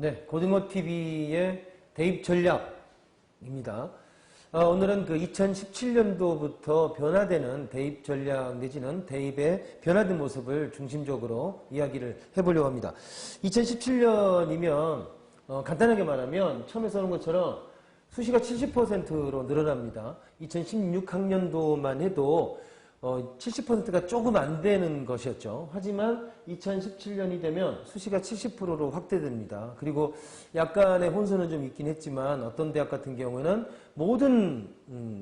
네, 고등어TV의 대입 전략입니다. 오늘은 그 2017년도부터 변화되는 대입 전략 내지는 대입의 변화된 모습을 중심적으로 이야기를 해보려고 합니다. 2017년이면 간단하게 말하면 처음에 써놓은 것처럼 수시가 70%로 늘어납니다. 2016학년도만 해도 70%가 조금 안 되는 것이었죠. 하지만 2017년이 되면 수시가 70%로 확대됩니다. 그리고 약간의 혼선은 좀 있긴 했지만 어떤 대학 같은 경우에는 모든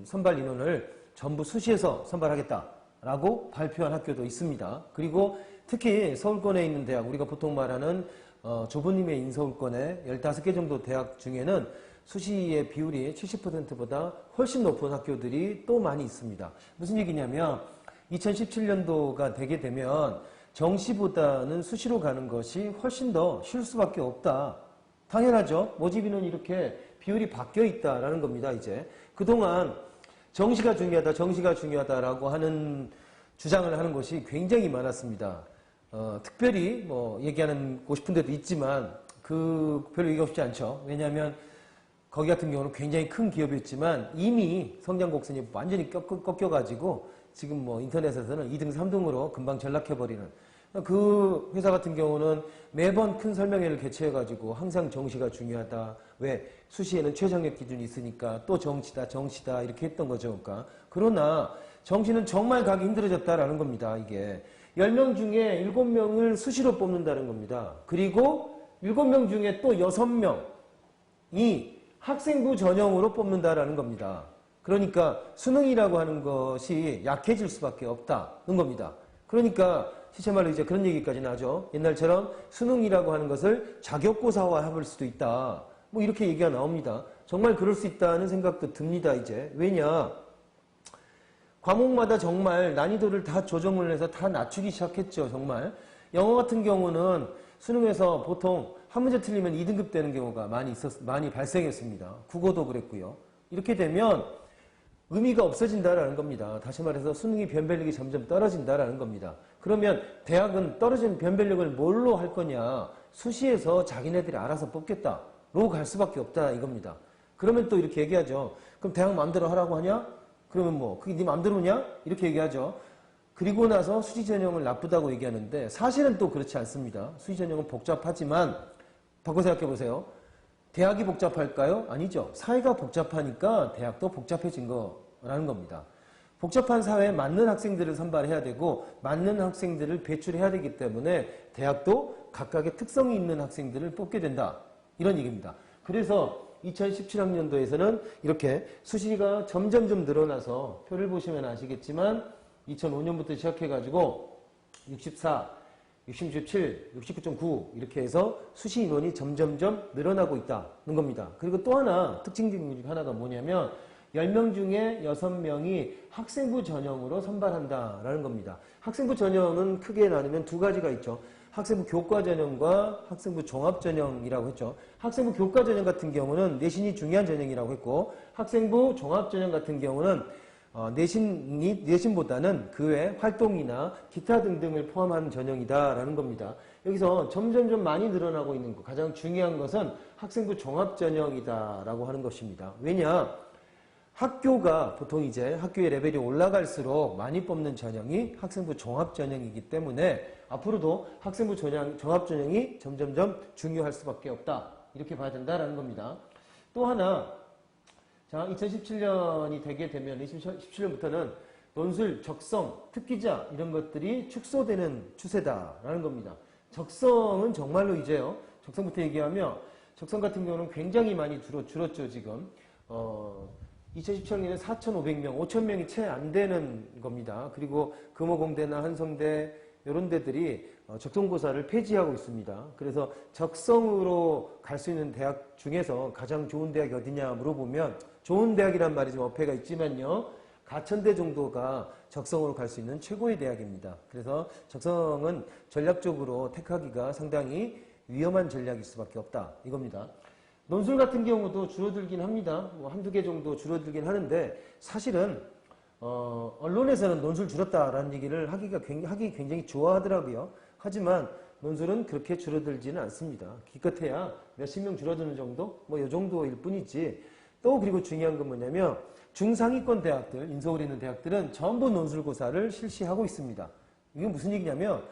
선발 인원을 전부 수시에서 선발하겠다라고 발표한 학교도 있습니다. 그리고 특히 서울권에 있는 대학, 우리가 보통 말하는 조부님의 인서울권의 15개 정도 대학 중에는 수시의 비율이 70%보다 훨씬 높은 학교들이 또 많이 있습니다. 무슨 얘기냐면 2017년도가 되게 되면 정시보다는 수시로 가는 것이 훨씬 더 쉬울 수밖에 없다. 당연하죠. 모집인은 이렇게 비율이 바뀌어 있다라는 겁니다. 이제 그동안 정시가 중요하다라고 하는 주장을 하는 것이 굉장히 많았습니다. 특별히 뭐 얘기하고 싶은 데도 있지만 별로 얘기하고 싶지 않죠. 왜냐하면 거기 같은 경우는 굉장히 큰 기업이었지만 이미 성장 곡선이 완전히 꺾여가지고 지금 뭐 인터넷에서는 2등, 3등으로 금방 전락해버리는 그 회사 같은 경우는 매번 큰 설명회를 개최해가지고 항상 정시가 중요하다. 왜? 수시에는 최저학력 기준이 있으니까 또 정시다 이렇게 했던 거죠. 그러나 정시는 정말 가기 힘들어졌다라는 겁니다. 이게 10명 중에 7명을 수시로 뽑는다는 겁니다. 그리고 7명 중에 또 6명이 학생부 전형으로 뽑는다라는 겁니다. 그러니까 수능이라고 하는 것이 약해질 수밖에 없다는 겁니다. 그러니까 실제말로 이제 그런 얘기까지 나죠. 옛날처럼 수능이라고 하는 것을 자격고사화할 수도 있다. 뭐 이렇게 얘기가 나옵니다. 정말 그럴 수 있다는 생각도 듭니다. 이제 왜냐? 과목마다 정말 난이도를 다 조정을 해서 다 낮추기 시작했죠. 정말 영어 같은 경우는 수능에서 보통 한 문제 틀리면 2등급 되는 경우가 많이 발생했습니다. 국어도 그랬고요. 이렇게 되면 의미가 없어진다라는 겁니다. 다시 말해서 수능이 변별력이 점점 떨어진다라는 겁니다. 그러면 대학은 떨어진 변별력을 뭘로 할 거냐? 수시에서 자기네들이 알아서 뽑겠다로 갈 수밖에 없다 이겁니다. 그러면 또 이렇게 얘기하죠. 그럼 대학 마음대로 하라고 하냐? 그러면 뭐 그게 네 마음대로냐? 이렇게 얘기하죠. 그리고 나서 수시 전형을 나쁘다고 얘기하는데 사실은 또 그렇지 않습니다. 수시 전형은 복잡하지만 바꿔 생각해 보세요. 대학이 복잡할까요? 아니죠. 사회가 복잡하니까 대학도 복잡해진 거라는 겁니다. 복잡한 사회에 맞는 학생들을 선발해야 되고 맞는 학생들을 배출해야 되기 때문에 대학도 각각의 특성이 있는 학생들을 뽑게 된다. 이런 얘기입니다. 그래서 2017학년도에서는 이렇게 수시가 점점점 늘어나서 표를 보시면 아시겠지만 2005년부터 시작해가지고 64, 67, 69.9 이렇게 해서 수시 인원이 점점점 늘어나고 있다는 겁니다. 그리고 또 하나 특징적인 중 하나가 뭐냐면 10명 중에 6명이 학생부 전형으로 선발한다라는 겁니다. 학생부 전형은 크게 나누면 두 가지가 있죠. 학생부 교과 전형과 학생부 종합 전형이라고 했죠. 학생부 교과 전형 같은 경우는 내신이 중요한 전형이라고 했고 학생부 종합 전형 같은 경우는 내신보다는 그 외 활동이나 기타 등등을 포함한 전형이다라는 겁니다. 여기서 점점점 많이 늘어나고 있는 것, 가장 중요한 것은 학생부 종합 전형이다라고 하는 것입니다. 왜냐? 학교가 보통 이제 학교의 레벨이 올라갈수록 많이 뽑는 전형이 학생부 종합 전형이기 때문에 앞으로도 학생부 종합 전형이 점점점 중요할 수밖에 없다. 이렇게 봐야 된다라는 겁니다. 또 하나, 자, 2017년이 되게 되면 2017년부터는 논술, 적성, 특기자 이런 것들이 축소되는 추세다라는 겁니다. 적성은 정말로 이제요. 적성부터 얘기하면 적성 같은 경우는 굉장히 많이 줄었죠, 지금. 2017년에는 4,500명, 5,000명이 채 안 되는 겁니다. 그리고 금호공대나 한성대 이런 데들이 적성고사를 폐지하고 있습니다. 그래서 적성으로 갈 수 있는 대학 중에서 가장 좋은 대학이 어디냐 물어보면 좋은 대학이란 말이 좀 어폐가 있지만요. 가천대 정도가 적성으로 갈 수 있는 최고의 대학입니다. 그래서 적성은 전략적으로 택하기가 상당히 위험한 전략일 수밖에 없다 이겁니다. 논술 같은 경우도 줄어들긴 합니다. 뭐 한두 개 정도 줄어들긴 하는데 사실은 언론에서는 논술 줄었다라는 얘기를 하기 굉장히 좋아하더라고요. 하지만 논술은 그렇게 줄어들지는 않습니다. 기껏해야 몇십 명 줄어드는 정도? 뭐 이 정도일 뿐이지. 또 그리고 중요한 건 뭐냐면 중상위권 대학들, 인서울에 있는 대학들은 전부 논술고사를 실시하고 있습니다. 이게 무슨 얘기냐면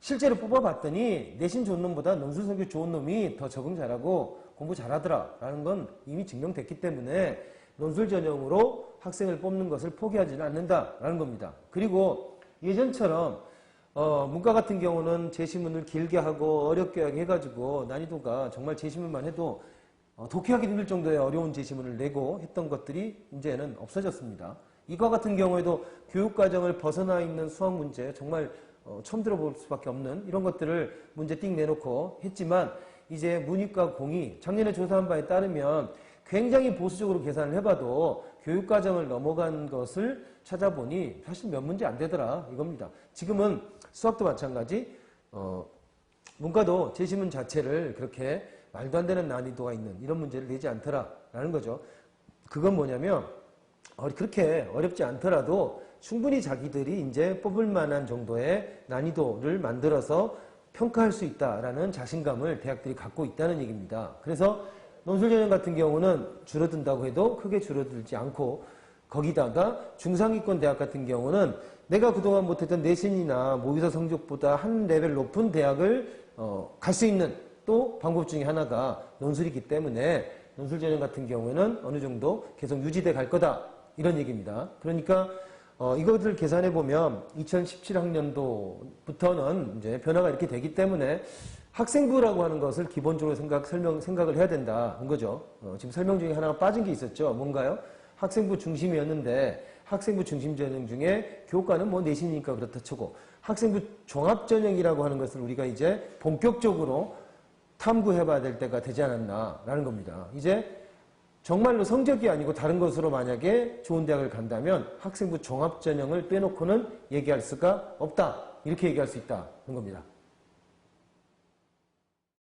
실제로 뽑아봤더니 내신 좋은 놈보다 논술 성적 좋은 놈이 더 적응 잘하고 공부 잘하더라 라는 건 이미 증명됐기 때문에 논술 전형으로 학생을 뽑는 것을 포기하지는 않는다라는 겁니다. 그리고 예전처럼 문과 같은 경우는 제시문을 길게 하고 어렵게 해가지고 난이도가 정말 제시문만 해도 독해하기 힘들 정도의 어려운 제시문을 내고 했던 것들이 이제는 없어졌습니다. 이과 같은 경우에도 교육과정을 벗어나 있는 수학 문제 정말 처음 들어볼 수밖에 없는 이런 것들을 문제 띵 내놓고 했지만 이제 문이과 공이 작년에 조사한 바에 따르면 굉장히 보수적으로 계산을 해봐도 교육과정을 넘어간 것을 찾아보니 사실 몇 문제 안 되더라 이겁니다. 지금은 수학도 마찬가지 문과도 제시문 자체를 그렇게 말도 안 되는 난이도가 있는 이런 문제를 내지 않더라라는 거죠. 그건 뭐냐면 그렇게 어렵지 않더라도 충분히 자기들이 이제 뽑을 만한 정도의 난이도를 만들어서 평가할 수 있다라는 자신감을 대학들이 갖고 있다는 얘기입니다. 그래서 논술 전형 같은 경우는 줄어든다고 해도 크게 줄어들지 않고 거기다가 중상위권 대학 같은 경우는 내가 그동안 못했던 내신이나 모의고사 성적보다 한 레벨 높은 대학을 갈 수 있는 또 방법 중에 하나가 논술이기 때문에 논술 전형 같은 경우에는 어느 정도 계속 유지돼 갈 거다 이런 얘기입니다. 그러니까 이것을 계산해 보면 2017학년도부터는 이제 변화가 이렇게 되기 때문에 학생부라고 하는 것을 기본적으로 생각을 해야 된다는 거죠. 지금 설명 중에 하나가 빠진 게 있었죠. 뭔가요? 학생부 중심이었는데 학생부 중심 전형 중에 교과는 뭐 내신이니까 그렇다 치고 학생부 종합 전형이라고 하는 것을 우리가 이제 본격적으로 탐구해 봐야 될 때가 되지 않았나라는 겁니다. 이제 정말로 성적이 아니고 다른 것으로 만약에 좋은 대학을 간다면 학생부 종합 전형을 빼놓고는 얘기할 수가 없다. 이렇게 얘기할 수 있다는 겁니다.